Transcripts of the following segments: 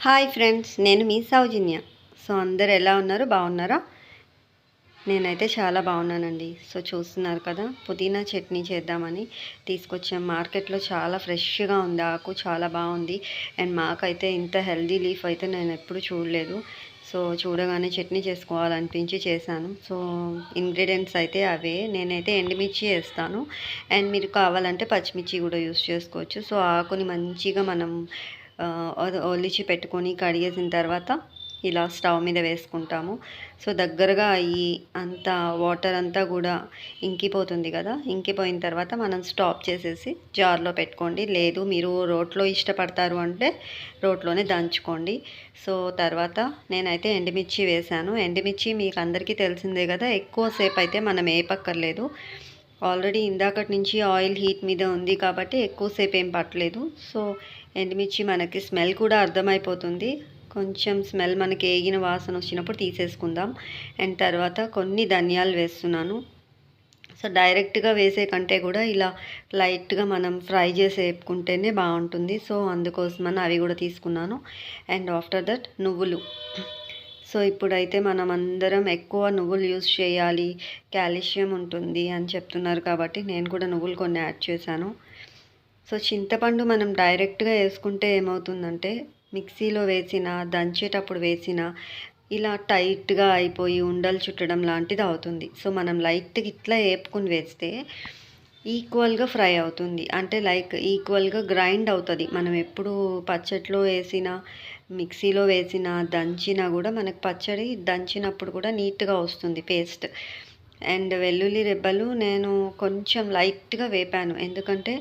Hi friends, నేను మీ సౌజన్య. So అందరు ఎలా ఉన్నారు? బాగున్నారా? నేనైతే చాలా బాగున్నానండి. సో చూస్తున్నారు కదా, పుదీనా చట్నీ చేద్దామని తీసుకొచ్చాం. మార్కెట్లో చాలా ఫ్రెష్గా ఉంది, ఆకు చాలా బాగుంది. అండ్ మాకైతే ఇంత హెల్దీ లీఫ్ అయితే నేను ఎప్పుడు చూడలేదు. సో చూడగానే చట్నీ చేసుకోవాలనిపించి చేశాను. సో ఇంగ్రీడియంట్స్ అయితే అవే. నేనైతే ఎండుమిర్చి వేస్తాను, అండ్ మీరు కావాలంటే పచ్చిమిర్చి కూడా యూస్ చేసుకోవచ్చు. సో ఆకుని మంచిగా మనం ఒలిచి పెట్టుకొని కడిగేసిన తర్వాత ఇలా స్టవ్ మీద వేసుకుంటాము. సో దగ్గరగా అయ్యి అంతా వాటర్ అంతా కూడా ఇంకిపోతుంది కదా. ఇంకిపోయిన తర్వాత మనం స్టాప్ చేసేసి జార్లో పెట్టుకోండి. లేదు మీరు రోట్లో ఇష్టపడతారు అంటే రోట్లోనే దంచుకోండి. సో తర్వాత నేనైతే ఎండుమిర్చి వేశాను. ఎండుమిర్చి మీకు అందరికీ తెలిసిందే కదా, ఎక్కువసేపు అయితే మనం వేపక్కర్లేదు. ఆల్రెడీ ఇందాకటి నుంచి ఆయిల్ హీట్ మీద ఉంది కాబట్టి ఎక్కువసేపు ఏం పట్టలేదు. సో ఎండుమిర్చి మనకి స్మెల్ కూడా అర్థమైపోతుంది. కొంచెం స్మెల్ మనకి ఏగిన వాసన వచ్చినప్పుడు తీసేసుకుందాం. అండ్ తర్వాత కొన్ని ధనియాలు వేస్తున్నాను. సో డైరెక్ట్గా వేసే కంటే కూడా ఇలా లైట్గా మనం ఫ్రై చేసి వేపుకుంటేనే బాగుంటుంది. సో అందుకోసమని అవి కూడా తీసుకున్నాను. అండ్ ఆఫ్టర్ దట్ నువ్వులు. సో ఇప్పుడైతే మనం అందరం ఎక్కువ నువ్వులు యూస్ చేయాలి, కాల్షియం ఉంటుంది అని చెప్తున్నారు కాబట్టి నేను కూడా నువ్వులు కొన్ని యాడ్ చేశాను. సో చింతపండు మనం డైరెక్ట్గా వేసుకుంటే ఏమవుతుందంటే మిక్సీలో వేసిన, దంచేటప్పుడు వేసిన ఇలా టైట్గా అయిపోయి ఉండలు చుట్టడం లాంటిది అవుతుంది. సో మనం లైట్గా ఇట్లా వేపుకుని వేస్తే ఈక్వల్గా ఫ్రై అవుతుంది. అంటే లైక్ ఈక్వల్గా గ్రైండ్ అవుతుంది. మనం ఎప్పుడు పచ్చట్లో వేసిన, మిక్సీలో వేసిన, దంచినా కూడా మనకు పచ్చడి దంచినప్పుడు కూడా నీట్గా వస్తుంది పేస్ట్. అండ్ వెల్లుల్లి రెబ్బలు నేను కొంచెం లైట్గా వేపాను, ఎందుకంటే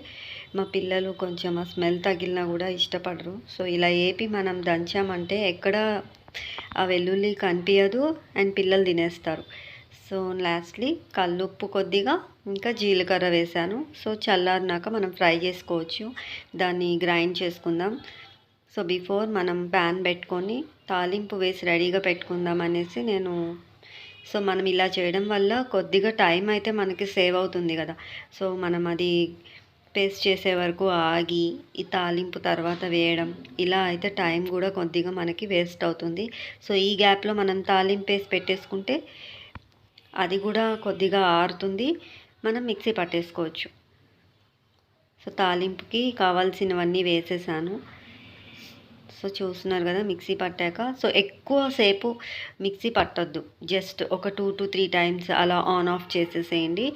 మా పిల్లలు కొంచెం ఆ స్మెల్ తగిలినా కూడా ఇష్టపడరు. సో ఇలా వేపి మనం దంచామంటే ఎక్కడ ఆ వెల్లుల్లి కనిపించదు అండ్ పిల్లలు తినేస్తారు. సో లాస్ట్లీ కల్లుప్పు కొద్దిగా, ఇంకా జీలకర్ర వేసాను. సో చల్లారినాక మనం ఫ్రై చేసుకోవచ్చు. దాన్ని గ్రైండ్ చేసుకుందాం. సో బిఫోర్ మనం ప్యాన్ పెట్టుకొని తాలింపు వేసి రెడీగా పెట్టుకుందాం అనేసి నేను. సో మనం ఇలా చేయడం వల్ల కొద్దిగా టైం అయితే మనకి సేవ్ అవుతుంది కదా. సో మనం అది పేస్ట్ చేసే వరకు ఆగి ఈ తాలింపు తర్వాత వేయడం, ఇలా అయితే టైం కూడా కొద్దిగా మనకి వేస్ట్ అవుతుంది. సో ఈ గ్యాప్లో మనం తాలింపు వేసి పెట్టేసుకుంటే అది కూడా కొద్దిగా ఆరుతుంది, మనం మిక్సీ పట్టేసుకోవచ్చు. సో తాలింపుకి కావాల్సినవన్నీ వేసేసాను. సో చూస్తున్నారు కదా మిక్సీ పట్టాక. సో ఎక్కువసేపు మిక్సీ పట్టొద్దు, జస్ట్ ఒక 2 to 3 టైమ్స్ అలా ఆన్ ఆఫ్ చేసేసేయండి.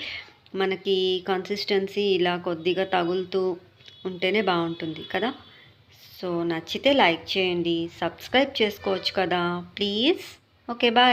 మనకి కన్సిస్టెన్సీ ఇలా కొద్దిగా తగులుతూ ఉంటేనే బాగుంటుంది కదా. సో నచ్చితే లైక్ చేయండి, సబ్స్క్రైబ్ చేసుకోవచ్చు కదా ప్లీజ్. Okay bye.